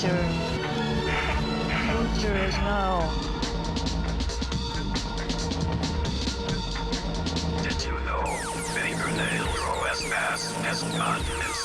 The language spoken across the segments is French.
future. Future is now. Did you know fingernail OS Pass has gotten its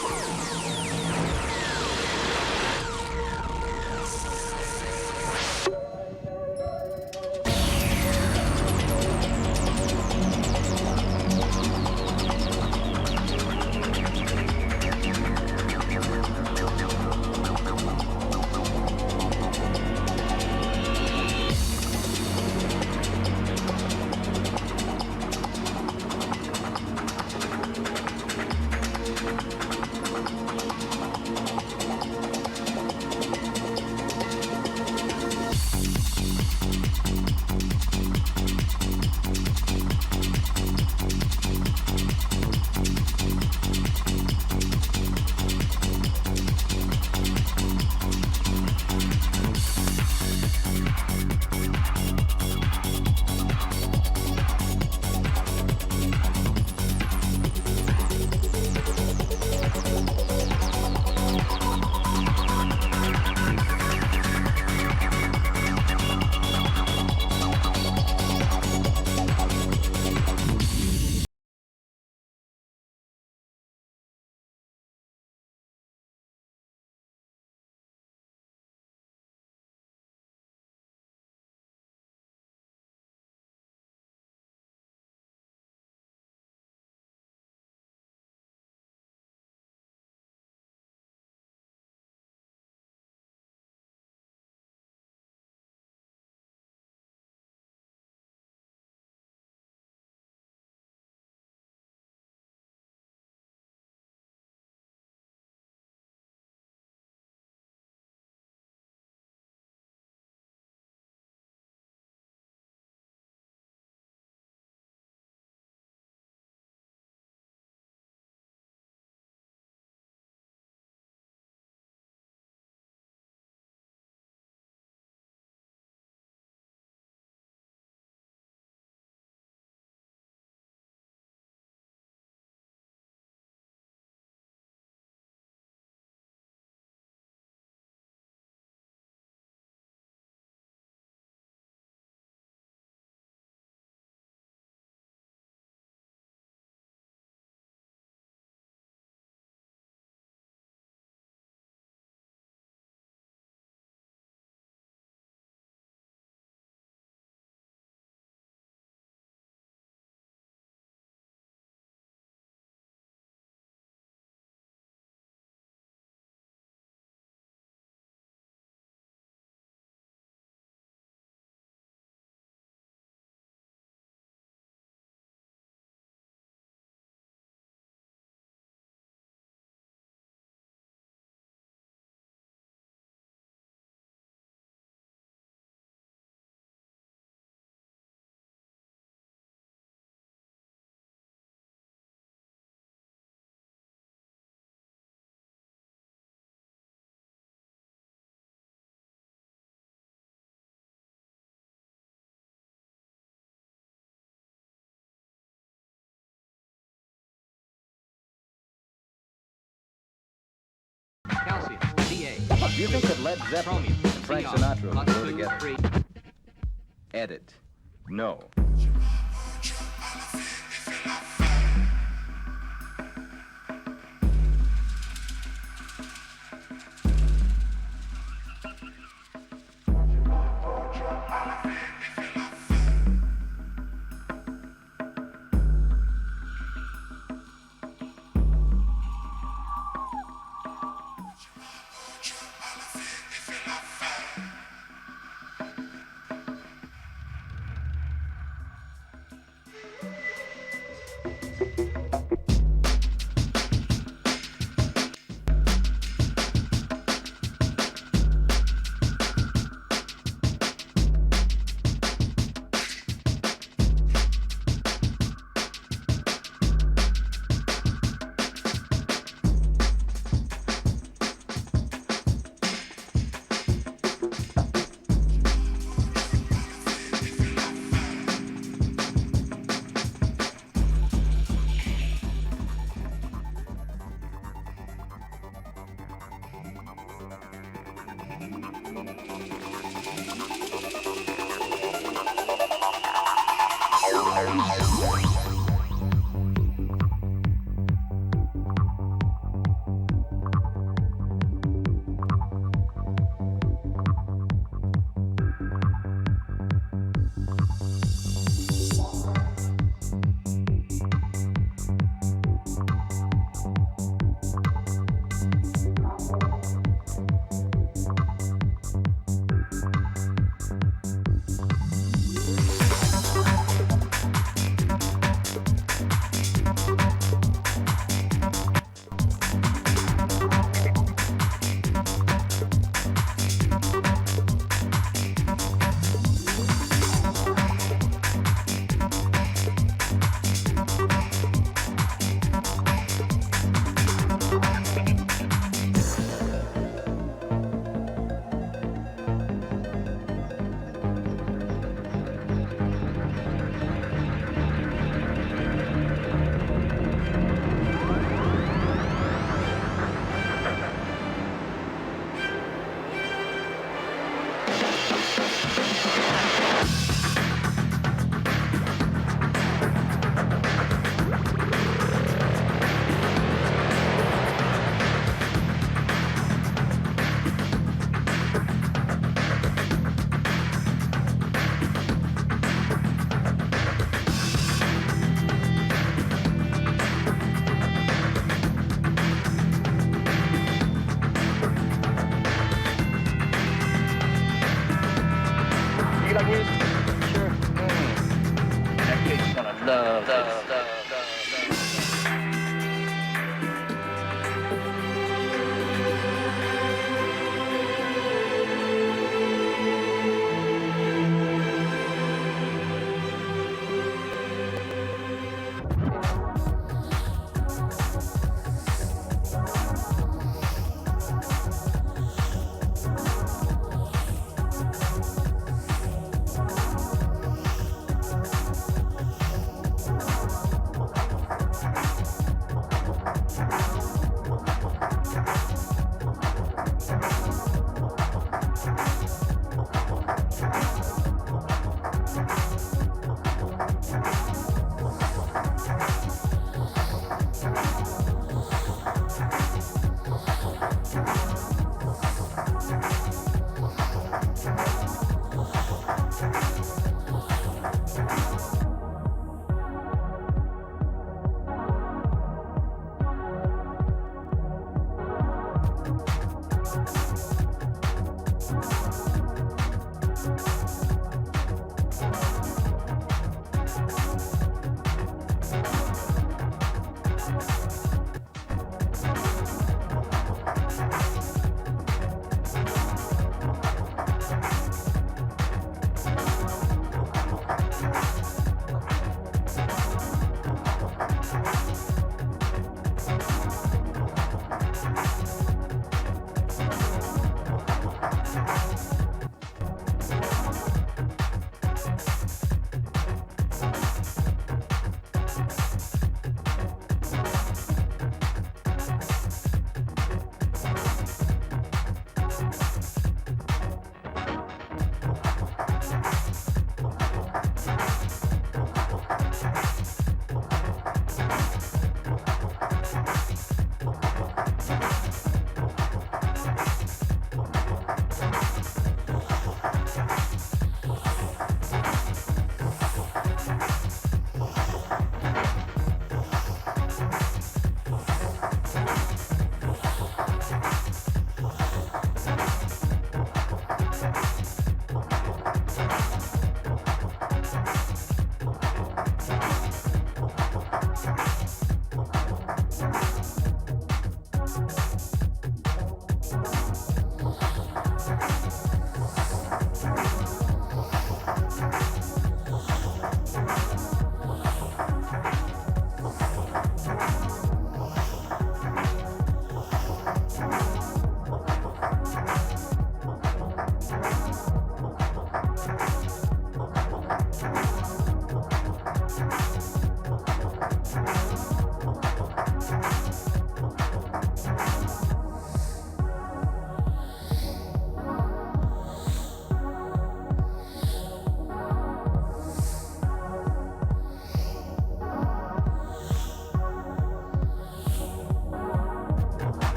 Calcium, Ca. Do you think that Led Zeppelin Chromium, and Frank Cr, Sinatra would go Lux2, together? 3. Edit. No.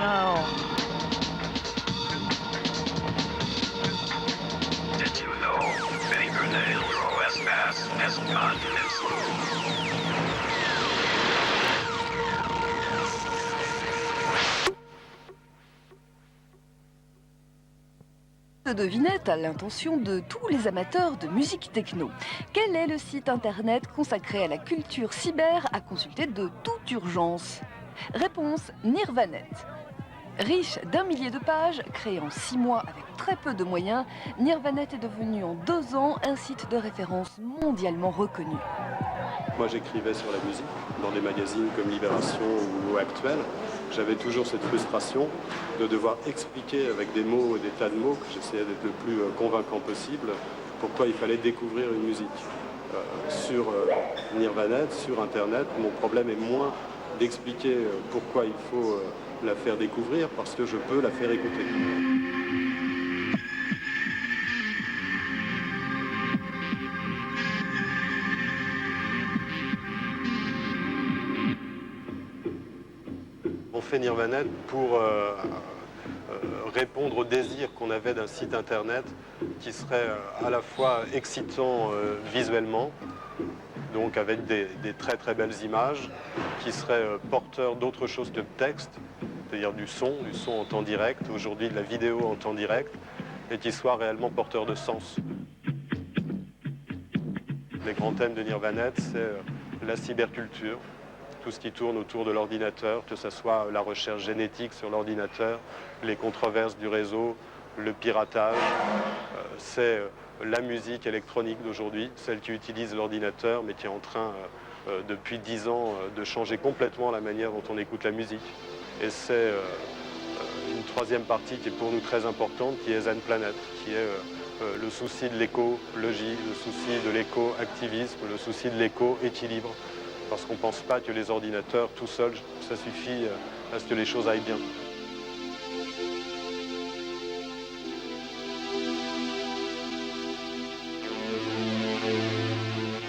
no. Did you know Benny Burnett, your OS pass, has continents through? Devinette à l'intention de tous les amateurs de musique techno. Quel est le site internet consacré à la culture cyber à consulter de toute urgence? Réponse: Nirvanet. Riche d'1 millier de pages, créé en 6 mois avec très peu de moyens, Nirvanet est devenu en 2 ans un site de référence mondialement reconnu. Moi, j'écrivais sur la musique dans des magazines comme Libération ou Actuel. J'avais toujours cette frustration de devoir expliquer avec des mots et des tas de mots, que j'essayais d'être le plus convaincant possible, pourquoi il fallait découvrir une musique. Sur Nirvanet, sur Internet, mon problème est moins d'expliquer pourquoi il faut la faire découvrir, parce que je peux la faire écouter. On fait Nirvanet pour répondre au désir qu'on avait d'un site internet qui serait à la fois excitant visuellement, donc avec des très très belles images, qui serait porteur d'autre chose que de texte, c'est-à-dire du son en temps direct, aujourd'hui de la vidéo en temps direct, et qui soit réellement porteur de sens. Les grands thèmes de Nirvanet, c'est la cyberculture, tout ce qui tourne autour de l'ordinateur, que ce soit la recherche génétique sur l'ordinateur, les controverses du réseau, le piratage, c'est la musique électronique d'aujourd'hui, celle qui utilise l'ordinateur, mais qui est en train, depuis 10 ans, de changer complètement la manière dont on écoute la musique. Et c'est une troisième partie qui est pour nous très importante, qui est Zen Planet, qui est le souci de l'écologie, le souci de l'éco-activisme, le souci de l'éco-équilibre. Parce qu'on ne pense pas que les ordinateurs, tout seuls, ça suffit à ce que les choses aillent bien.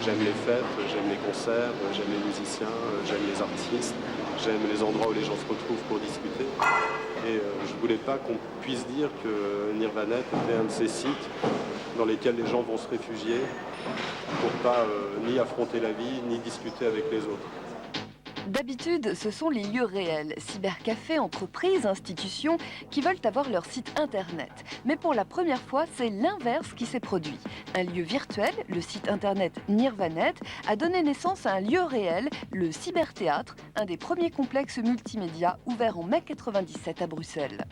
J'aime les fêtes, j'aime les concerts, j'aime les musiciens, j'aime les artistes, j'aime les endroits où les gens se retrouvent pour discuter. Et je ne voulais pas qu'on puisse dire que Nirvanet était un de ces sites dans lesquels les gens vont se réfugier pour pas ni affronter la vie, ni discuter avec les autres. D'habitude, ce sont les lieux réels, cybercafés, entreprises, institutions, qui veulent avoir leur site internet. Mais pour la première fois, c'est l'inverse qui s'est produit. Un lieu virtuel, le site internet Nirvanet, a donné naissance à un lieu réel, le cyberthéâtre, un des premiers complexes multimédia ouverts en mai 1997 à Bruxelles.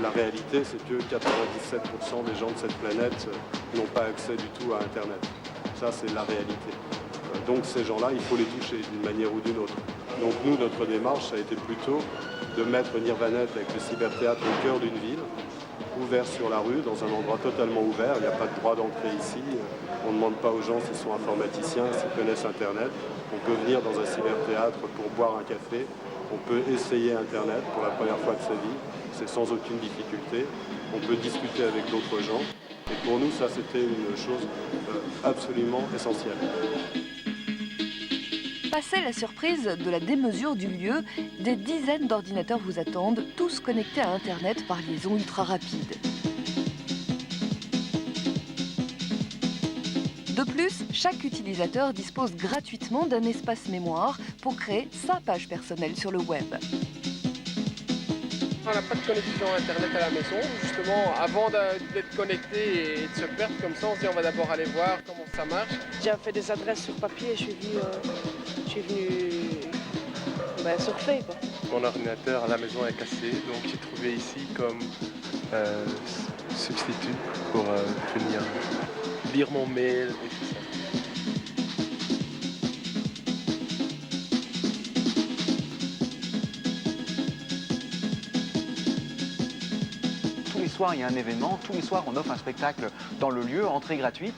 La réalité, c'est que 97% des gens de cette planète n'ont pas accès du tout à Internet. Ça, c'est la réalité. Donc ces gens-là, il faut les toucher d'une manière ou d'une autre. Donc nous, notre démarche, ça a été plutôt de mettre Nirvanet avec le cyberthéâtre au cœur d'une ville, ouvert sur la rue, dans un endroit totalement ouvert. Il n'y a pas de droit d'entrée ici. On ne demande pas aux gens s'ils sont informaticiens, s'ils connaissent Internet. On peut venir dans un cyberthéâtre pour boire un café. On peut essayer Internet pour la première fois de sa vie. C'est sans aucune difficulté. On peut discuter avec d'autres gens. Et pour nous, ça, c'était une chose absolument essentielle. Passé la surprise de la démesure du lieu, des dizaines d'ordinateurs vous attendent, tous connectés à Internet par liaison ultra rapide. De plus, chaque utilisateur dispose gratuitement d'un espace mémoire pour créer sa page personnelle sur le web. On n'a pas de connexion Internet à la maison, justement, avant d'être connecté et de se perdre comme ça, on se dit on va d'abord aller voir comment ça marche. J'ai fait des adresses sur papier et je suis venu surfer, quoi. Mon ordinateur à la maison est cassé, donc j'ai trouvé ici comme substitut pour venir lire mon mail et tout ça. Tous les soirs, il y a un événement. Tous les soirs, on offre un spectacle dans le lieu, entrée gratuite.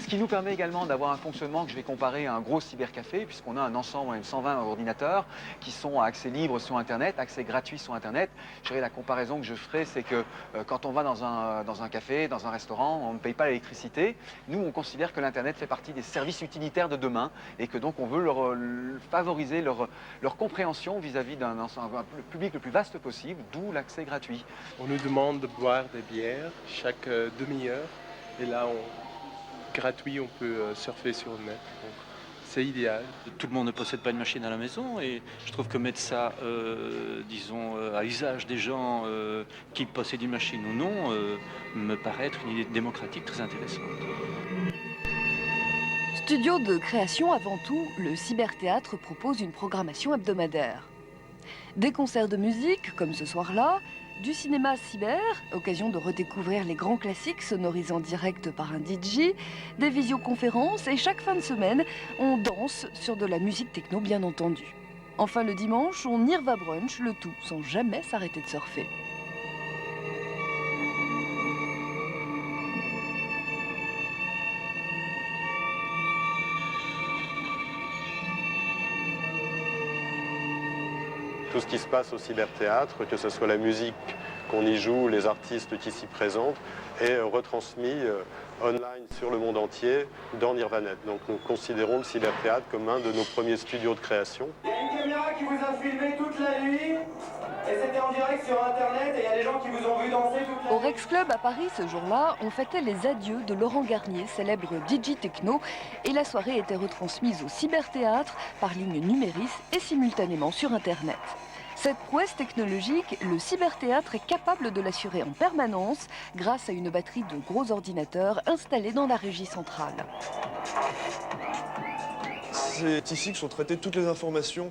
Ce qui nous permet également d'avoir un fonctionnement que je vais comparer à un gros cybercafé, puisqu'on a un ensemble de 120 ordinateurs qui sont à accès libre sur Internet, accès gratuit sur Internet. Je dirais la comparaison que je ferai, c'est que quand on va dans un café, dans un restaurant, on ne paye pas l'électricité. Nous, on considère que l'Internet fait partie des services utilitaires de demain et que donc on veut favoriser leur compréhension vis-à-vis d'un public le plus vaste possible, d'où l'accès gratuit. On nous demande de boire des bières chaque demi-heure et là, gratuit, on peut surfer sur le net. Donc, c'est idéal. Tout le monde ne possède pas une machine à la maison et je trouve que mettre ça, disons, à usage des gens qui possèdent une machine ou non, me paraît être une idée démocratique très intéressante. Studio de création avant tout, le cyberthéâtre propose une programmation hebdomadaire. Des concerts de musique, comme ce soir-là, du cinéma cyber, occasion de redécouvrir les grands classiques sonorisés en direct par un DJ, des visioconférences et chaque fin de semaine, on danse sur de la musique techno bien entendu. Enfin le dimanche, on Nirva brunch, le tout sans jamais s'arrêter de surfer. Tout ce qui se passe au cyberthéâtre, que ce soit la musique qu'on y joue, les artistes qui s'y présentent, est retransmis online sur le monde entier dans Nirvanet. Donc nous considérons le cyberthéâtre comme un de nos premiers studios de création. Il y a une caméra qui vous a filmé toute la nuit et c'était en direct sur Internet et il y a des gens qui vous ont vu danser toute la nuit. Au Rex Club à Paris, ce jour-là, on fêtait les adieux de Laurent Garnier, célèbre DJ techno, et la soirée était retransmise au cyberthéâtre par ligne numéris et simultanément sur Internet. Cette prouesse technologique, le cyberthéâtre est capable de l'assurer en permanence grâce à une batterie de gros ordinateurs installés dans la régie centrale. C'est ici que sont traitées toutes les informations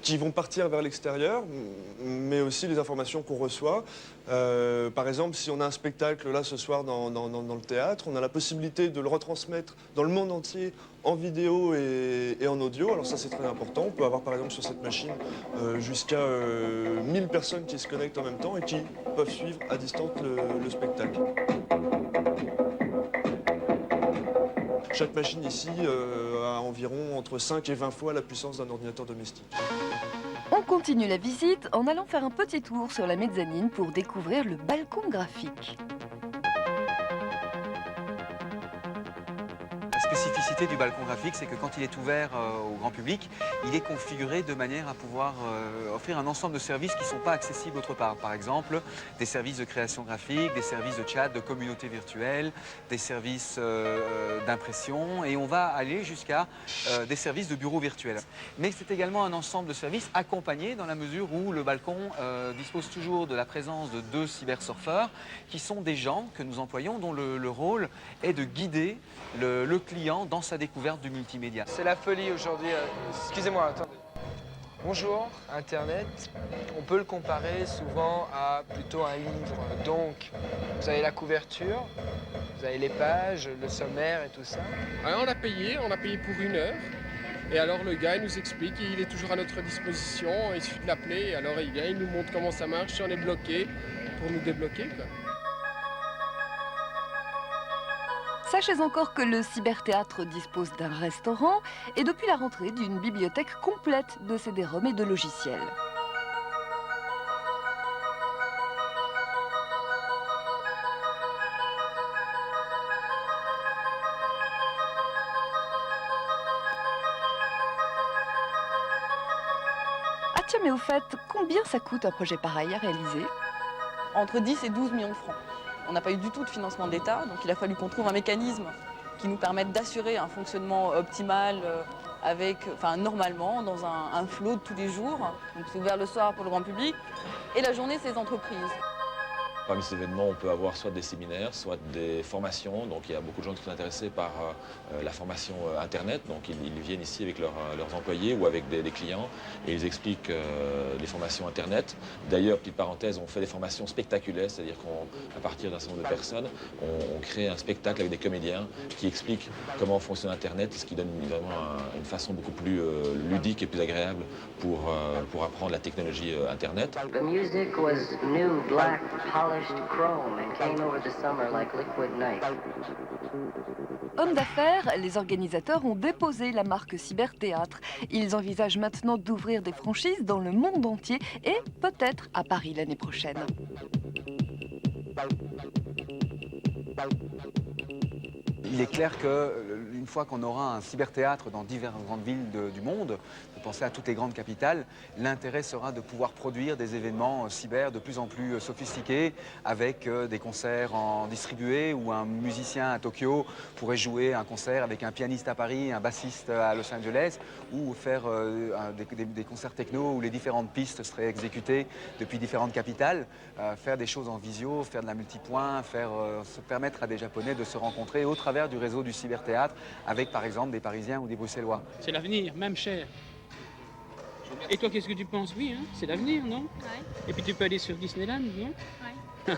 qui vont partir vers l'extérieur, mais aussi les informations qu'on reçoit. Par exemple, si on a un spectacle là ce soir dans le théâtre, on a la possibilité de le retransmettre dans le monde entier en vidéo et en audio. Alors ça c'est très important. On peut avoir par exemple sur cette machine jusqu'à 1000 personnes qui se connectent en même temps et qui peuvent suivre à distance le spectacle. Chaque machine ici a environ entre 5 et 20 fois la puissance d'un ordinateur domestique. On continue la visite en allant faire un petit tour sur la mezzanine pour découvrir le balcon graphique. La spécificité du balcon graphique, c'est que quand il est ouvert au grand public, il est configuré de manière à pouvoir offrir un ensemble de services qui ne sont pas accessibles autre part. Par exemple, des services de création graphique, des services de chat, de communauté virtuelle, des services d'impression, et on va aller jusqu'à des services de bureaux virtuels. Mais c'est également un ensemble de services accompagnés dans la mesure où le balcon dispose toujours de la présence de 2 cybersurfeurs qui sont des gens que nous employons dont le rôle est de guider le client dans sa découverte du multimédia. C'est la folie aujourd'hui. Excusez-moi, attendez. Bonjour, Internet. On peut le comparer souvent à plutôt un livre. Donc, vous avez la couverture, vous avez les pages, le sommaire et tout ça. Alors, on a payé pour 1 heure. Et alors le gars il nous explique, il est toujours à notre disposition, il suffit de l'appeler, et alors il vient, il nous montre comment ça marche, si on est bloqué, pour nous débloquer, quoi. Sachez encore que le cyberthéâtre dispose d'un restaurant et depuis la rentrée d'une bibliothèque complète de CD-ROM et de logiciels. Ah tiens, mais au fait, combien ça coûte un projet pareil à réaliser? Entre 10 et 12 millions de francs. On n'a pas eu du tout de financement de l'État, donc il a fallu qu'on trouve un mécanisme qui nous permette d'assurer un fonctionnement optimal normalement, dans un flot de tous les jours. Donc c'est ouvert le soir pour le grand public et la journée, c'est les entreprises. Parmi ces événements, on peut avoir soit des séminaires, soit des formations. Donc il y a beaucoup de gens qui sont intéressés par la formation Internet. Donc ils viennent ici avec leurs employés ou avec des clients et ils expliquent les formations Internet. D'ailleurs, petite parenthèse, on fait des formations spectaculaires, c'est-à-dire qu'à partir d'un certain nombre de personnes, on crée un spectacle avec des comédiens qui expliquent comment fonctionne Internet, ce qui donne évidemment une façon beaucoup plus ludique et plus agréable pour apprendre la technologie Internet. The music was new black polished chrome and came over the summer like liquid night. Hommes d'affaires, les organisateurs ont déposé la marque Cyberthéâtre. Ils envisagent maintenant d'ouvrir des franchises dans le monde entier et peut-être à Paris l'année prochaine. Il est clair qu'une fois qu'on aura un cyberthéâtre dans diverses grandes villes du monde, vous pensez à toutes les grandes capitales, l'intérêt sera de pouvoir produire des événements cyber de plus en plus sophistiqués avec des concerts en distribué où un musicien à Tokyo pourrait jouer un concert avec un pianiste à Paris, un bassiste à Los Angeles ou faire des concerts techno où les différentes pistes seraient exécutées depuis différentes capitales, faire des choses en visio, faire de la multipoint, se permettre à des Japonais de se rencontrer au travers du réseau du cyberthéâtre avec par exemple des Parisiens ou des Bruxellois. C'est l'avenir, même cher. Et toi, qu'est-ce que tu penses? Oui, hein, c'est l'avenir, non? Ouais. Et puis tu peux aller sur Disneyland, non? Ouais.